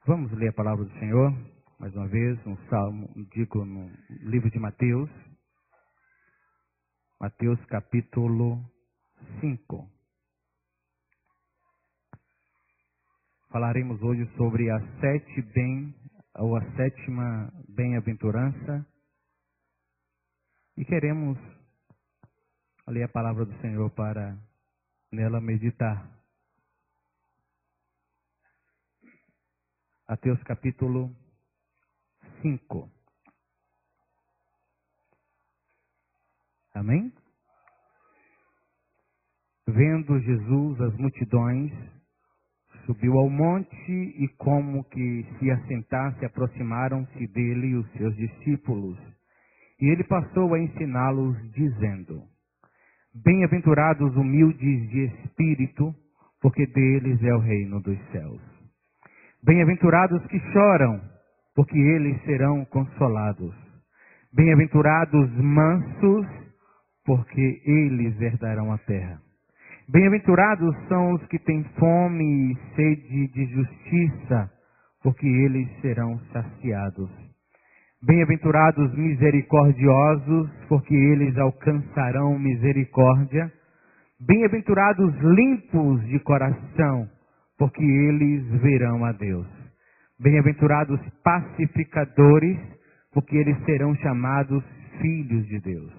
Vamos ler a palavra do Senhor, mais uma vez, um salmo, digo no livro de Mateus. Mateus capítulo 5. Falaremos hoje sobre a sétima bem-aventurança. E queremos ler a palavra do Senhor para nela meditar. Mateus capítulo 5. Amém? Vendo Jesus as multidões, subiu ao monte e como que se assentasse, aproximaram-se dele os seus discípulos. E ele passou a ensiná-los, dizendo: Bem-aventurados humildes de espírito, porque deles é o reino dos céus. Bem-aventurados que choram, porque eles serão consolados. Bem-aventurados mansos, porque eles herdarão a terra. Bem-aventurados são os que têm fome e sede de justiça, porque eles serão saciados. Bem-aventurados misericordiosos, porque eles alcançarão misericórdia. Bem-aventurados limpos de coração, porque eles verão a Deus. Bem-aventurados pacificadores, porque eles serão chamados filhos de Deus.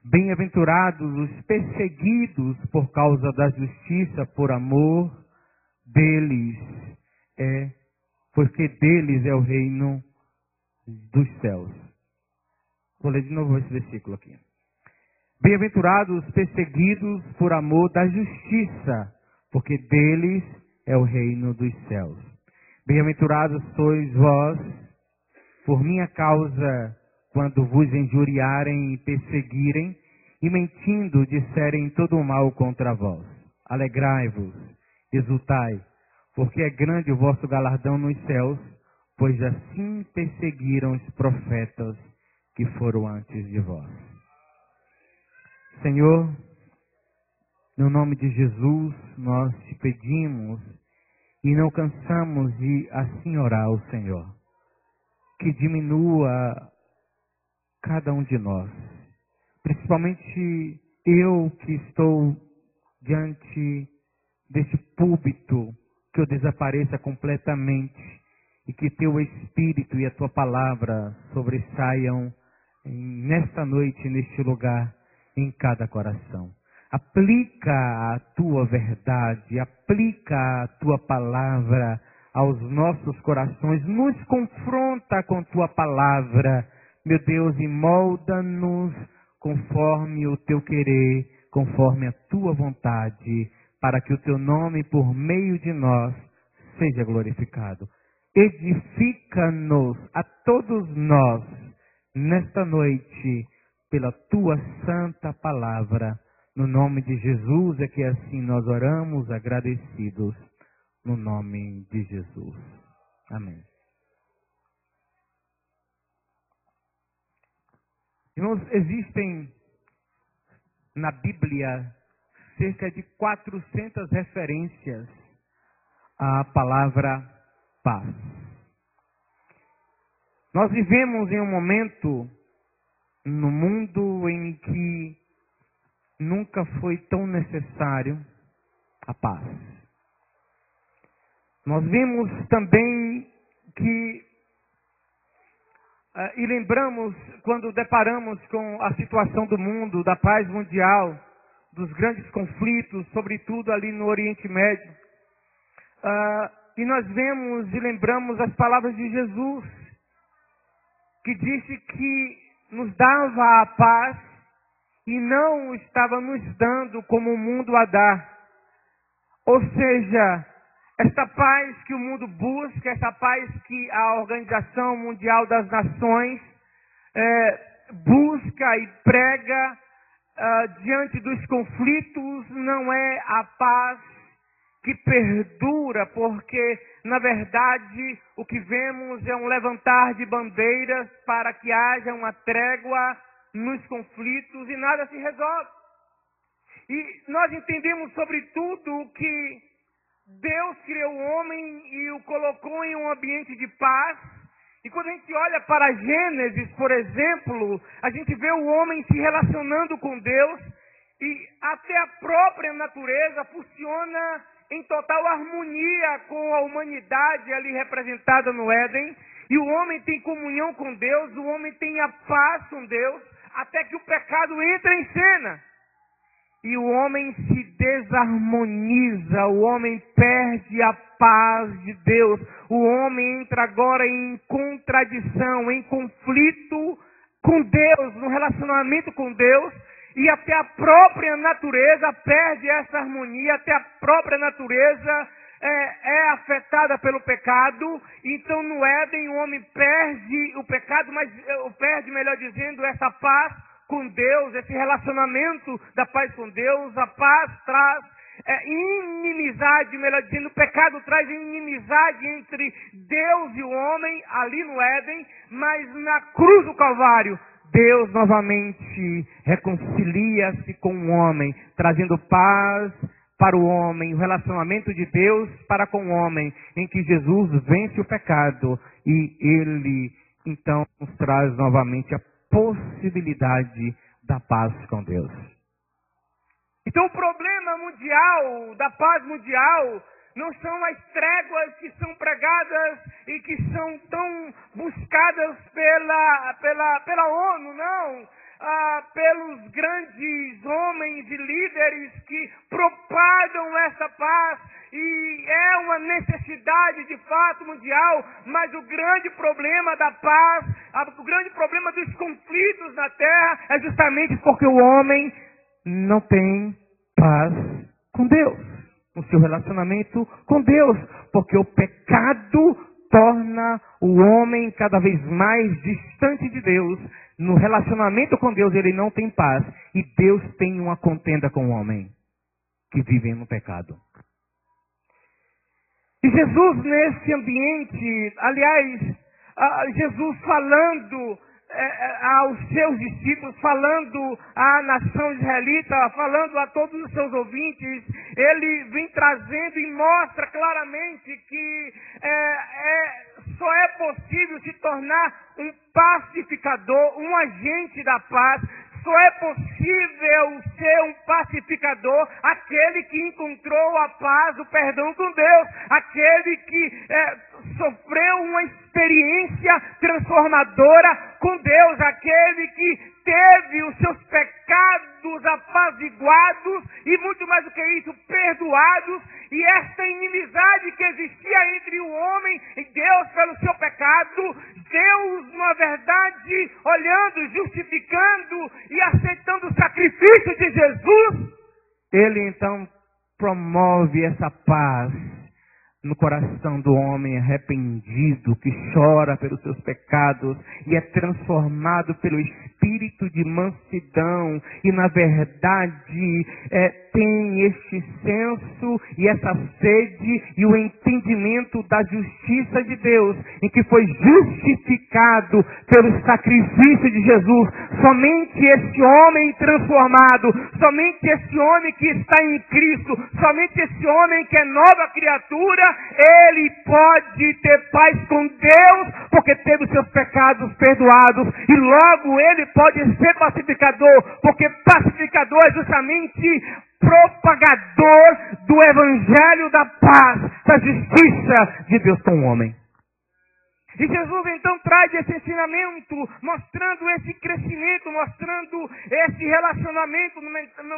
Bem-aventurados os perseguidos por causa da justiça, por amor deles porque deles é o reino dos céus. Vou ler de novo esse versículo aqui. Bem-aventurados os perseguidos por amor da justiça, porque deles é o reino dos céus. Bem-aventurados sois vós, por minha causa, quando vos injuriarem e perseguirem, e mentindo disserem todo o mal contra vós. Alegrai-vos, exultai, porque é grande o vosso galardão nos céus, pois assim perseguiram os profetas que foram antes de vós. Senhor, no nome de Jesus, nós te pedimos e não cansamos de assim orar ao Senhor, que diminua cada um de nós, principalmente eu que estou diante deste púlpito, que eu desapareça completamente e que teu Espírito e a tua palavra sobressaiam nesta noite, neste lugar, em cada coração. Aplica a tua verdade, aplica a tua palavra aos nossos corações, nos confronta com tua palavra, meu Deus, e molda-nos conforme o teu querer, conforme a tua vontade, para que o teu nome por meio de nós seja glorificado. Edifica-nos a todos nós nesta noite pela tua santa palavra. No nome de Jesus é que assim nós oramos, agradecidos, no nome de Jesus. Amém. Irmãos, existem na Bíblia cerca de 400 referências à palavra paz. Nós vivemos em um momento no mundo em que nunca foi tão necessário a paz. Nós vimos também que, e lembramos quando deparamos com a situação do mundo, da paz mundial, dos grandes conflitos, sobretudo ali no Oriente Médio, e nós vemos e lembramos as palavras de Jesus, que disse que nos dava a paz e não estava nos dando como o mundo a dá. Ou seja, esta paz que o mundo busca, essa paz que a Organização Mundial das Nações busca e prega diante dos conflitos, não é a paz que perdura, porque, na verdade, o que vemos é um levantar de bandeiras para que haja uma trégua nos conflitos e nada se resolve. E nós entendemos, sobretudo, que Deus criou o homem e o colocou em um ambiente de paz. E quando a gente olha para Gênesis, por exemplo, a gente vê o homem se relacionando com Deus e até a própria natureza funciona em total harmonia com a humanidade ali representada no Éden. E o homem tem comunhão com Deus, o homem tem a paz com Deus, até que o pecado entra em cena. E o homem se desarmoniza, o homem perde a paz de Deus. O homem entra agora em contradição, em conflito com Deus, no relacionamento com Deus. E até a própria natureza perde essa harmonia, até a própria natureza é afetada pelo pecado. Então no Éden o homem perde o pecado, mas perde, melhor dizendo, essa paz com Deus, esse relacionamento da paz com Deus. A paz traz inimizade, melhor dizendo, o pecado traz inimizade entre Deus e o homem ali no Éden, mas na cruz do Calvário, Deus novamente reconcilia-se com o homem, trazendo paz para o homem, o relacionamento de Deus para com o homem, em que Jesus vence o pecado e Ele então nos traz novamente a possibilidade da paz com Deus. Então o problema mundial, da paz mundial, não são as tréguas que são pregadas e que são tão buscadas pela ONU, não. Pelos grandes homens e líderes que propagam essa paz, e é uma necessidade de fato mundial, mas o grande problema da paz, o grande problema dos conflitos na terra é justamente porque o homem não tem paz com Deus, no seu relacionamento com Deus, porque o pecado torna o homem cada vez mais distante de Deus. No relacionamento com Deus ele não tem paz, e Deus tem uma contenda com o homem que vive no pecado. E Jesus nesse ambiente, aliás, Jesus falando aos seus discípulos, falando à nação israelita, falando a todos os seus ouvintes, ele vem trazendo e mostra claramente que só é possível se tornar um pacificador, um agente da paz. Só é possível ser um pacificador aquele que encontrou a paz, o perdão com Deus, aquele que sofreu uma experiência transformadora com Deus, aquele que teve os seus pecados apaziguados e muito mais do que isso, perdoados, e esta inimizade que existia entre o homem e Deus pelo seu pecado, Deus, na verdade, olhando, justificando e aceitando o sacrifício de Jesus, Ele então promove essa paz no coração do homem arrependido, que chora pelos seus pecados e é transformado pelo espírito de mansidão, e na verdade tem este senso e essa sede e o entendimento da justiça de Deus, em que foi justificado pelo sacrifício de Jesus. Somente esse homem transformado, somente esse homem que está em Cristo, somente esse homem que é nova criatura, ele pode ter paz com Deus, porque teve os seus pecados perdoados, e logo ele pode ser pacificador, porque pacificador é justamente propagador do evangelho da paz, da justiça de Deus com o homem. E Jesus então traz esse ensinamento, mostrando esse crescimento, mostrando esse relacionamento,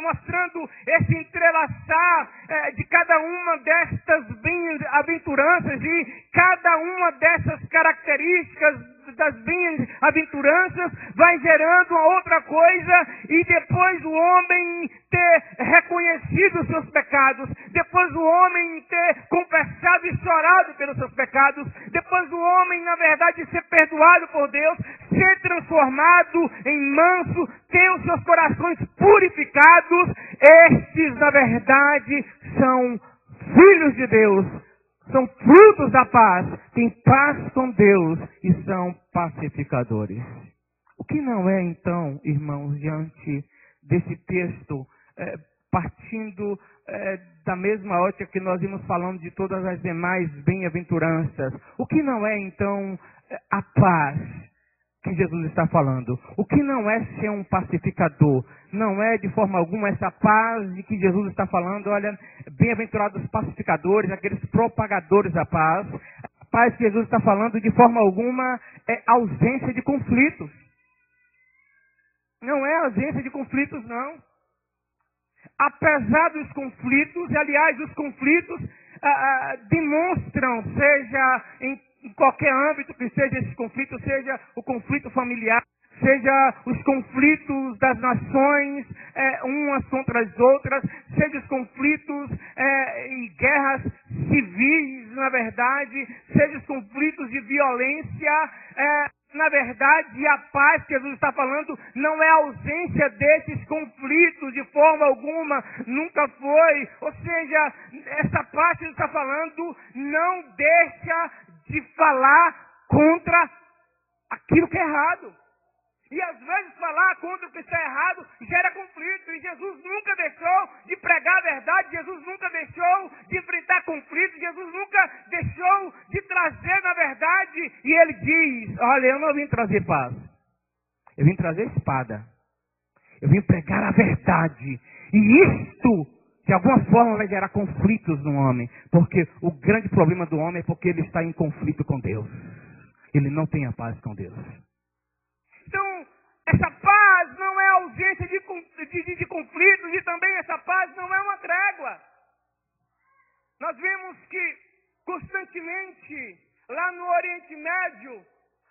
mostrando esse entrelaçar de cada uma destas bem-aventuranças e cada uma dessas características das bem-aventuranças vai gerando uma outra coisa, e depois o homem ter reconhecido os seus pecados, depois o homem ter confessado e chorado pelos seus pecados, depois o homem, na verdade, ser perdoado por Deus, ser transformado em manso, ter os seus corações purificados. Estes, na verdade, são filhos de Deus, são frutos da paz, têm paz com Deus e são pacificadores. O que não é, então, irmãos, diante desse texto, partindo da mesma ótica que nós vimos falando de todas as demais bem-aventuranças. O que não é, então, a paz que Jesus está falando? O que não é ser um pacificador? Não é de forma alguma essa paz de que Jesus está falando. Olha, bem-aventurados os pacificadores, aqueles propagadores da paz. A paz que Jesus está falando de forma alguma é ausência de conflitos. Não é ausência de conflitos, não. Apesar dos conflitos, e aliás, os conflitos demonstram, seja em qualquer âmbito que seja esse conflito, seja o conflito familiar, seja os conflitos das nações umas contra as outras, seja os conflitos e guerras civis, na verdade, seja os conflitos de violência, na verdade, a paz que Jesus está falando não é a ausência desses conflitos de forma alguma, nunca foi. Ou seja, essa paz que Jesus está falando não deixa de falar contra aquilo que é errado. E às vezes falar contra o que está errado gera conflito. E Jesus nunca deixou de pregar a verdade, Jesus nunca deixou de enfrentar conflitos, Jesus nunca deixou de trazer na verdade. E ele diz, olha, eu não vim trazer paz, eu vim trazer espada. Eu vim pregar a verdade. E isto, de alguma forma, vai gerar conflitos no homem. Porque o grande problema do homem é porque ele está em conflito com Deus. Ele não tem a paz com Deus. Então, essa paz não é ausência de conflitos e também essa paz não é uma trégua. Nós vemos que constantemente lá no Oriente Médio,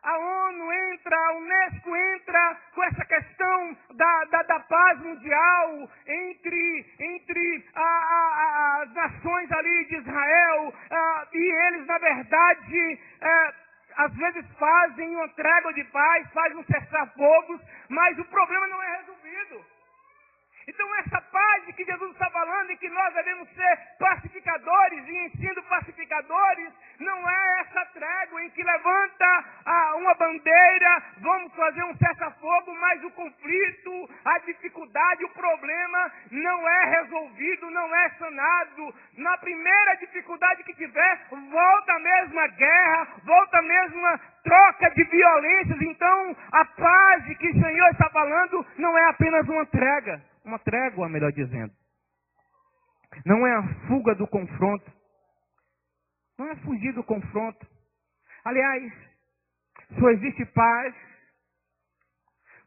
a ONU entra, a Unesco entra com essa questão da paz mundial entre as nações ali de Israel e eles, na verdade, às vezes fazem uma trégua de paz, fazem um cessar-fogos, mas o problema não é resolvido. Então essa paz de que Jesus está falando e que nós devemos ser pacificadores e ensino pacificadores, não é essa trégua em que levanta uma bandeira, vamos fazer um cessar-fogo, mas o conflito, a dificuldade, o problema não é resolvido, não é sanado. Na primeira dificuldade que tiver, volta a mesma guerra, volta a mesma troca de violências. Então a paz de que o Senhor está falando não é apenas uma trégua, melhor dizendo. Não é a fuga do confronto. Não é fugir do confronto. Aliás, só existe paz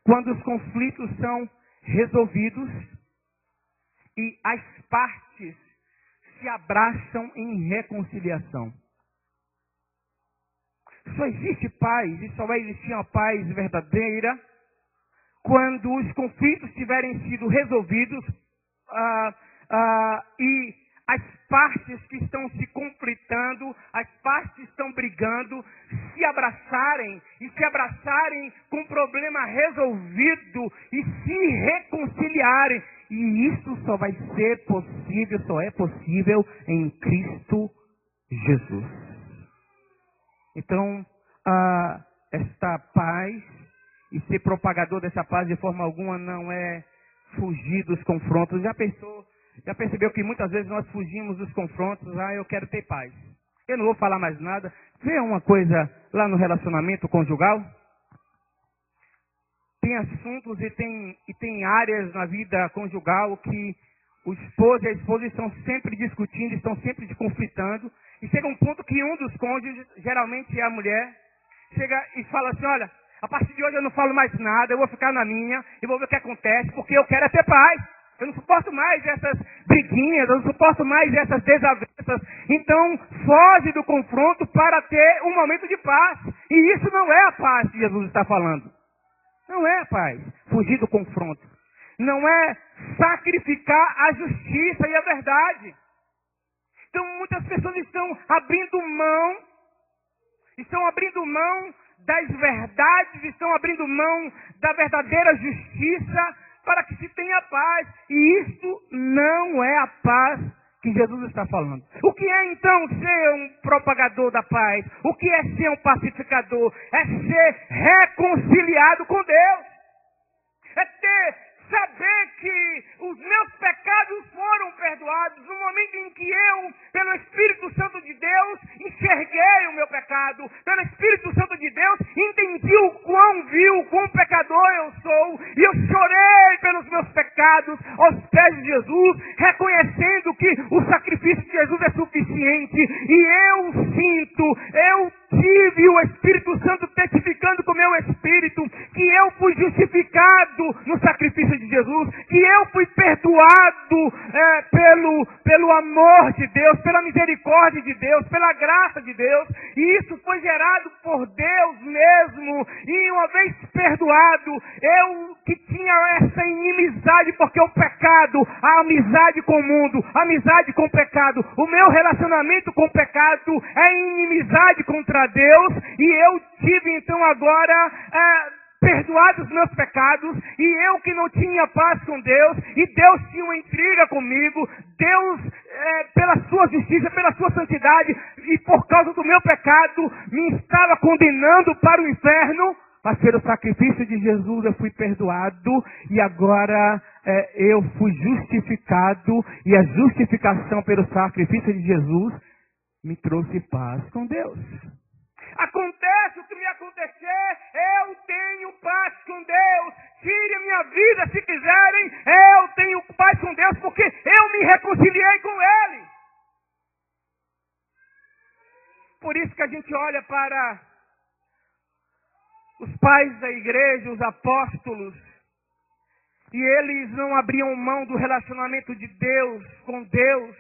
quando os conflitos são resolvidos e as partes se abraçam em reconciliação. Só existe paz e só vai existir uma paz verdadeira quando os conflitos tiverem sido resolvidos e as partes que estão se conflitando, as partes que estão brigando, se abraçarem com o problema resolvido e se reconciliarem. E isso só vai ser possível, só é possível em Cristo Jesus. Então, esta paz e ser propagador dessa paz de forma alguma não é fugir dos confrontos. Já percebeu que muitas vezes nós fugimos dos confrontos? Eu quero ter paz. Eu não vou falar mais nada. Vê uma coisa lá no relacionamento conjugal. Tem assuntos e tem áreas na vida conjugal que o esposo e a esposa estão sempre discutindo, estão sempre conflitando. E chega um ponto que um dos cônjuges, geralmente é a mulher, chega e fala assim, olha, a partir de hoje eu não falo mais nada, eu vou ficar na minha e vou ver o que acontece, porque eu quero é ter paz. Eu não suporto mais essas briguinhas, eu não suporto mais essas desavenças. Então, foge do confronto para ter um momento de paz. E isso não é a paz que Jesus está falando. Não é a paz, fugir do confronto. Não é sacrificar a justiça e a verdade. Então, muitas pessoas estão abrindo mão das verdades, estão abrindo mão da verdadeira justiça para que se tenha paz. E isto não é a paz que Jesus está falando. O que é então ser um propagador da paz? O que é ser um pacificador? É ser reconciliado com Deus. É ter saber que os meus pecados foram perdoados, no momento em que eu, pelo Espírito Santo de Deus, enxerguei o meu pecado, pelo Espírito Santo de Deus, entendi o quão vil, o quão pecador eu sou, e eu chorei pelos meus pecados aos pés de Jesus, reconhecendo que o sacrifício de Jesus é suficiente, e eu sinto, eu tive o Espírito Santo testificando com o meu espírito que eu fui justificado no sacrifício de Jesus, que eu fui perdoado pelo amor de Deus, pela misericórdia de Deus, pela graça de Deus, e isso foi gerado por Deus mesmo. E uma vez perdoado, eu que tinha essa inimizade, porque o pecado, a amizade com o mundo, a amizade com o pecado, o meu relacionamento com o pecado é inimizade contra Deus, e eu tive então agora perdoados os meus pecados, e eu que não tinha paz com Deus, e Deus tinha uma intriga comigo, Deus, pela sua justiça, pela sua santidade, e por causa do meu pecado, me estava condenando para o inferno, mas pelo sacrifício de Jesus eu fui perdoado, e agora eu fui justificado, e a justificação pelo sacrifício de Jesus me trouxe paz com Deus. Acontece o que me acontecer, eu tenho paz com Deus. Tire a minha vida se quiserem, eu tenho paz com Deus, porque eu me reconciliei com Ele. Por isso que a gente olha para os pais da igreja, os apóstolos, e eles não abriam mão do relacionamento de Deus com Deus,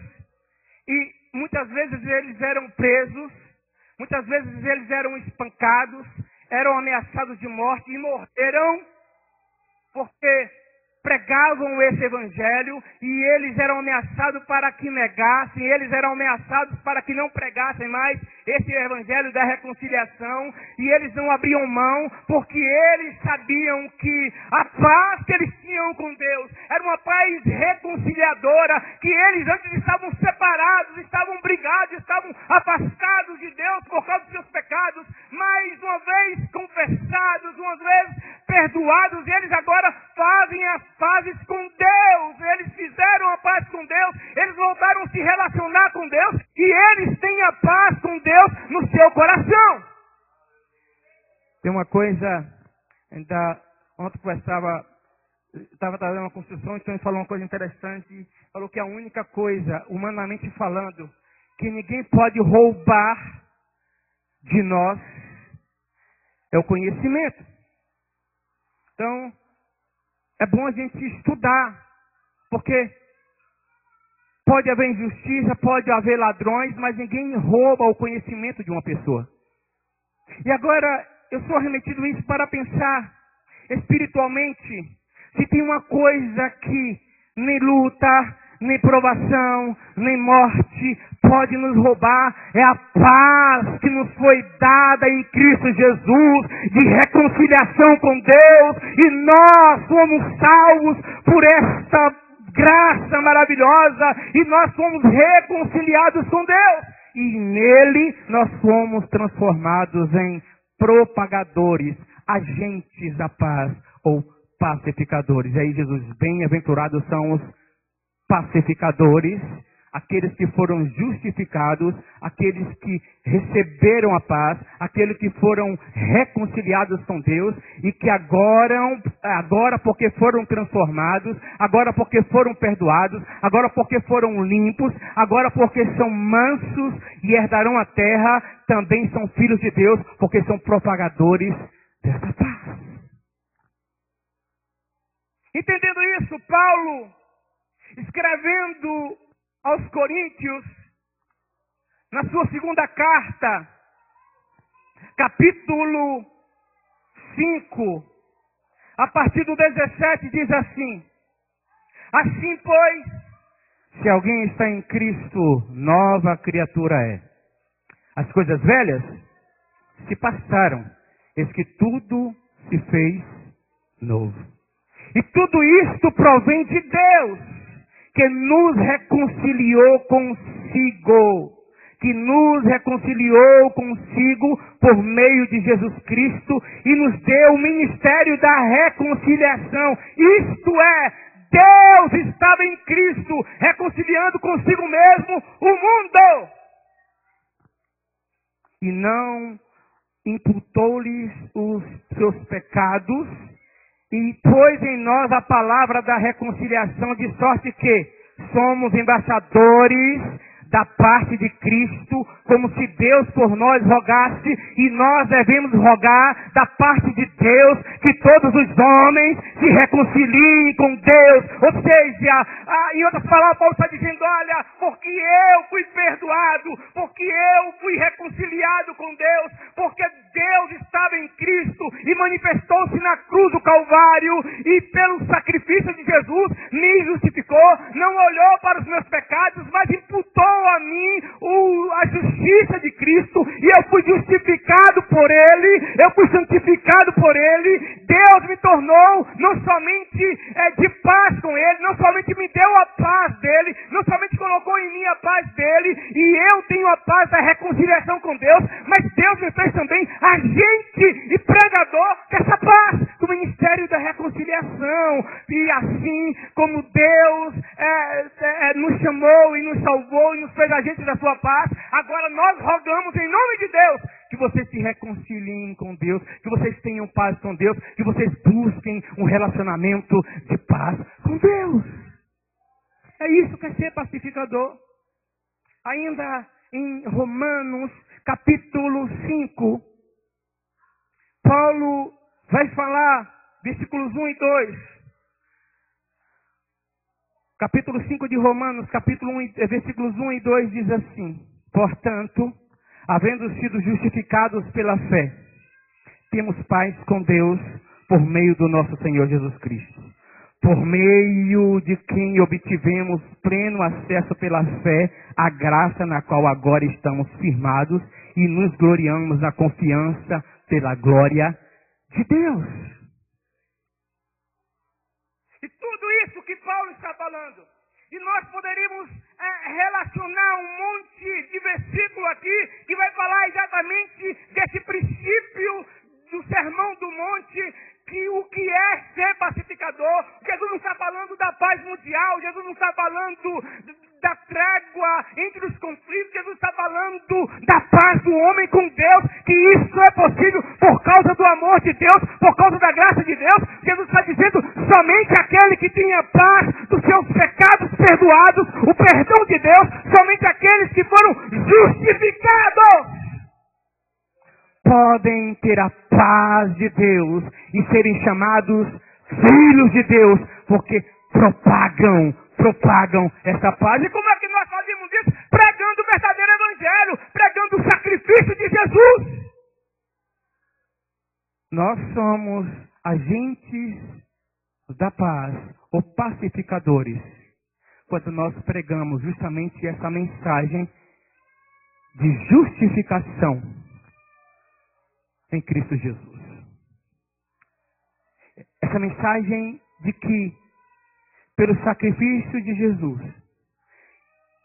e muitas vezes eles eram presos, muitas vezes eles eram espancados, eram ameaçados de morte e morreram porque pregavam esse evangelho, e eles eram ameaçados para que negassem, eles eram ameaçados para que não pregassem mais esse evangelho da reconciliação, e eles não abriam mão, porque eles sabiam que a paz que eles tinham com Deus era uma paz reconciliadora, que eles antes estavam separados, estavam brigados, estavam afastados de Deus por causa dos seus pecados, mas uma vez confessados, uma vez perdoados, eles agora fazem as pazes com Deus, eles fizeram a paz com Deus, eles voltaram a se relacionar com Deus, e eles têm a paz com Deus no seu coração. Tem uma coisa, ontem eu estava fazendo uma construção, então ele falou uma coisa interessante, falou que a única coisa, humanamente falando, que ninguém pode roubar de nós é o conhecimento. Então, é bom a gente estudar, porque pode haver injustiça, pode haver ladrões, mas ninguém rouba o conhecimento de uma pessoa. E agora, eu sou remetido a isso para pensar espiritualmente, se tem uma coisa que nem luta, nem provação, nem morte pode nos roubar, é a paz que nos foi dada em Cristo Jesus, de reconciliação com Deus, e nós somos salvos por esta graça maravilhosa, e nós somos reconciliados com Deus, e nele nós somos transformados em propagadores, agentes da paz, ou pacificadores. E aí Jesus, bem-aventurados são os pacificadores, aqueles que foram justificados, aqueles que receberam a paz, aqueles que foram reconciliados com Deus, e que agora porque foram transformados, agora porque foram perdoados, agora porque foram limpos, agora porque são mansos e herdarão a terra, também são filhos de Deus, porque são propagadores dessa paz. Entendendo isso, Paulo, escrevendo aos Coríntios, na sua segunda carta, capítulo 5, a partir do 17, diz assim: assim, pois, se alguém está em Cristo, nova criatura é. As coisas velhas se passaram, eis que tudo se fez novo. E tudo isto provém de Deus, que nos reconciliou consigo, que nos reconciliou consigo por meio de Jesus Cristo e nos deu o ministério da reconciliação. Isto é, Deus estava em Cristo, reconciliando consigo mesmo o mundo. E não imputou-lhes os seus pecados, e pôs em nós a palavra da reconciliação, de sorte que somos embaixadores da parte de Cristo, como se Deus por nós rogasse, e nós devemos rogar da parte de Deus, que todos os homens se reconciliem com Deus. Ou seja, em outras palavras, Paulo está dizendo, olha, porque eu fui perdoado, porque eu fui reconciliado com Deus, porque Deus estava em Cristo e manifestou-se na cruz do Calvário, e pelo sacrifício de Jesus me justificou, não olhou para os meus pecados, mas imputou a mim a justiça de Cristo, e eu fui justificado por Ele, eu fui santificado por Ele. Deus me tornou não somente de paz com Ele, não somente me deu a paz dEle, não somente colocou em mim a paz dEle, e eu tenho a paz da reconciliação com Deus, mas Deus me fez também agente e pregador dessa paz, do ministério da reconciliação. E assim como Deus nos chamou e nos salvou e nos fez agentes da sua paz, agora nós rogamos em nome de Deus que vocês se reconciliem com Deus, que vocês tenham paz com Deus, que vocês busquem um relacionamento de paz com Deus. É isso que é ser pacificador. Ainda em Romanos capítulo 5, Paulo vai falar, versículos 1 e 2. Capítulo 5 de Romanos, versículos 1 e 2 diz assim: portanto, havendo sido justificados pela fé, temos paz com Deus por meio do nosso Senhor Jesus Cristo, por meio de quem obtivemos pleno acesso pela fé à graça na qual agora estamos firmados e nos gloriamos na confiança pela glória de Deus. E tudo isso que Paulo está falando, e nós poderíamos relacionar um monte de versículo aqui, que vai falar exatamente desse princípio do Sermão do Monte, que o que é ser pacificador. Jesus não está falando da paz mundial, Jesus não está falando da trégua entre os conflitos, Jesus está falando da paz do homem com Deus, que isso é possível por causa do amor de Deus, por causa da graça de Deus. Jesus está dizendo, somente aquele que tinha paz dos seus pecados perdoados, o perdão de Deus, somente aqueles que foram justificados podem ter a paz de Deus e serem chamados filhos de Deus, porque propagam essa paz. E como é que nós fazemos isso? Pregando o verdadeiro evangelho, pregando o sacrifício de Jesus. Nós somos agentes da paz, ou pacificadores, quando nós pregamos justamente essa mensagem de justificação em Cristo Jesus. Essa mensagem de que, pelo sacrifício de Jesus,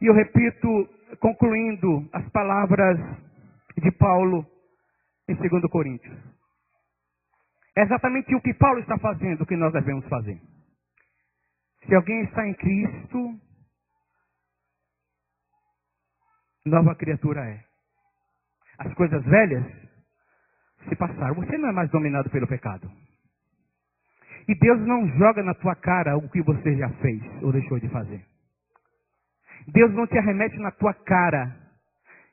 e eu repito, concluindo as palavras de Paulo em 2 Coríntios, é exatamente o que Paulo está fazendo, o que nós devemos fazer. Se alguém está em Cristo, nova criatura é. As coisas velhas se passaram. Você não é mais dominado pelo pecado. E Deus não joga na tua cara o que você já fez ou deixou de fazer. Deus não te arremete na tua cara.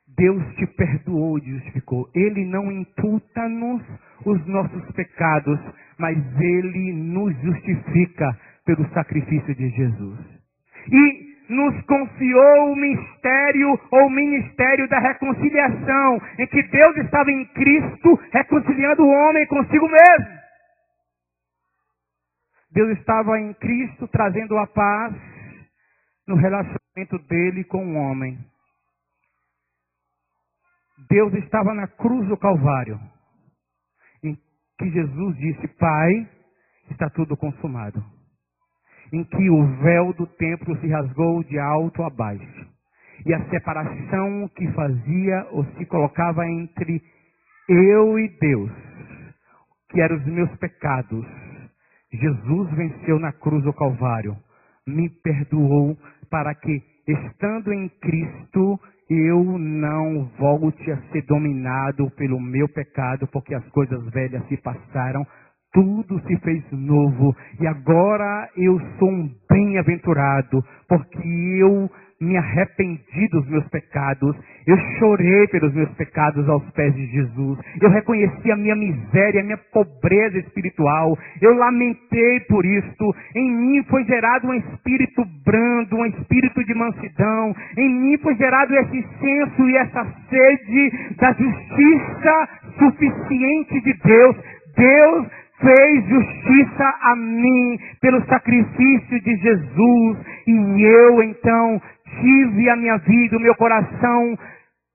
Deus te perdoou e justificou. Ele não imputa-nos os nossos pecados, mas Ele nos justifica pelo sacrifício de Jesus. E nos confiou o mistério ou ministério da reconciliação, em que Deus estava em Cristo reconciliando o homem consigo mesmo. Deus estava em Cristo trazendo a paz no relacionamento dele com o homem. Deus estava na cruz do Calvário, em que Jesus disse, Pai, está tudo consumado. Em que o véu do templo se rasgou de alto a baixo. e a separação que fazia ou se colocava entre eu e Deus, que eram os meus pecados, Jesus venceu na cruz do Calvário, me perdoou para que, estando em Cristo, eu não volte a ser dominado pelo meu pecado, porque as coisas velhas se passaram, tudo se fez novo, e agora eu sou um bem-aventurado, porque eu me arrependi dos meus pecados, eu chorei pelos meus pecados aos pés de Jesus, eu reconheci a minha miséria, a minha pobreza espiritual, eu lamentei por isto, em mim foi gerado um espírito brando, um espírito de mansidão, em mim foi gerado esse senso e essa sede da justiça suficiente de Deus. Deus fez justiça a mim pelo sacrifício de Jesus, e eu então tive a minha vida, o meu coração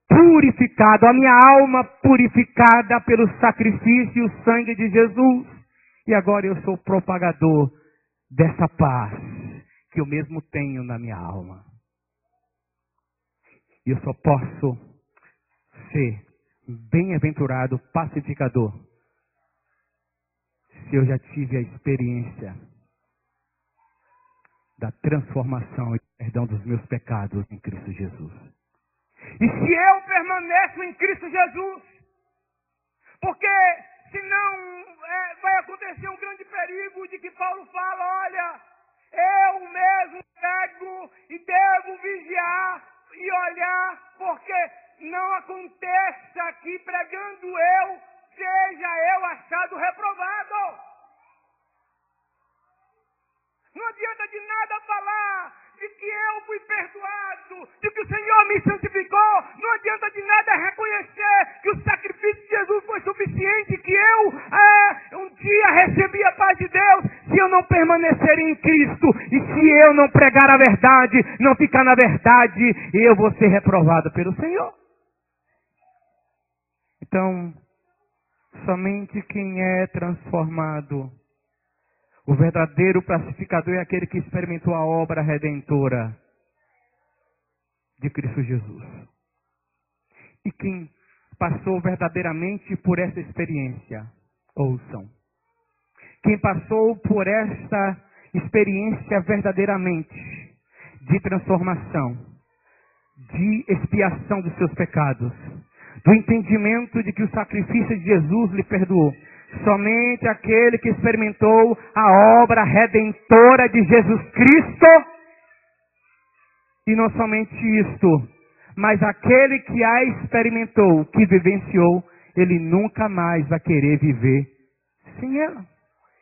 purificado, a minha alma purificada pelo sacrifício e o sangue de Jesus. E agora eu sou propagador dessa paz que eu mesmo tenho na minha alma. E eu só posso ser bem-aventurado pacificador se eu já tive a experiência da transformação e perdão dos meus pecados em Cristo Jesus. E se eu permaneço em Cristo Jesus, porque senão vai acontecer um grande perigo de que Paulo fala, olha, eu mesmo pego e devo vigiar e olhar, porque não aconteça que pregando eu, seja eu achado reprovado. Não adianta de nada falar de que eu fui perdoado, de que o Senhor me santificou. Não adianta de nada reconhecer que o sacrifício de Jesus foi suficiente, que eu um dia recebi a paz de Deus, se eu não permanecer em Cristo e se eu não pregar a verdade, não ficar na verdade, eu vou ser reprovado pelo Senhor. Então, somente quem é transformado, o verdadeiro pacificador, é aquele que experimentou a obra redentora de Cristo Jesus. E quem passou verdadeiramente por essa experiência, ouçam. Quem passou por essa experiência verdadeiramente de transformação, de expiação dos seus pecados, do entendimento de que o sacrifício de Jesus lhe perdoou. Somente aquele que experimentou a obra redentora de Jesus Cristo, e não somente isto, mas aquele que a experimentou, que vivenciou, ele nunca mais vai querer viver sem ela.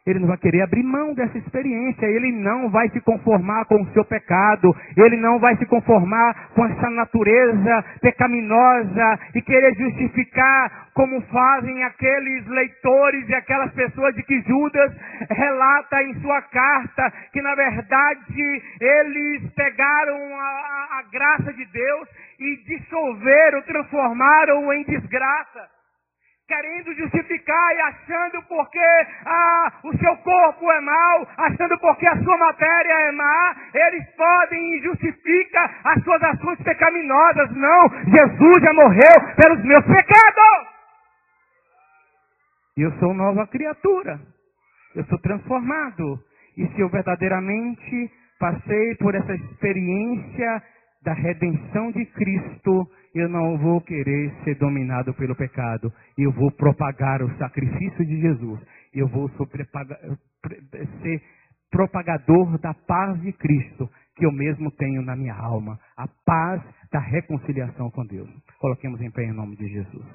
Ele não vai querer abrir mão dessa experiência, ele não vai se conformar com o seu pecado, ele não vai se conformar com essa natureza pecaminosa e querer justificar como fazem aqueles leitores e aquelas pessoas de que Judas relata em sua carta, que na verdade eles pegaram a graça de Deus e dissolveram, transformaram em desgraça. Querendo justificar e achando porque o seu corpo é mau, achando porque a sua matéria é má, eles podem e justificam as suas ações pecaminosas. Não, Jesus já morreu pelos meus pecados. E eu sou nova criatura, eu sou transformado. E se eu verdadeiramente passei por essa experiência da redenção de Cristo, eu não vou querer ser dominado pelo pecado. Eu vou propagar o sacrifício de Jesus. Eu vou ser propagador da paz de Cristo, que eu mesmo tenho na minha alma. A paz da reconciliação com Deus. Coloquemos em pé em nome de Jesus.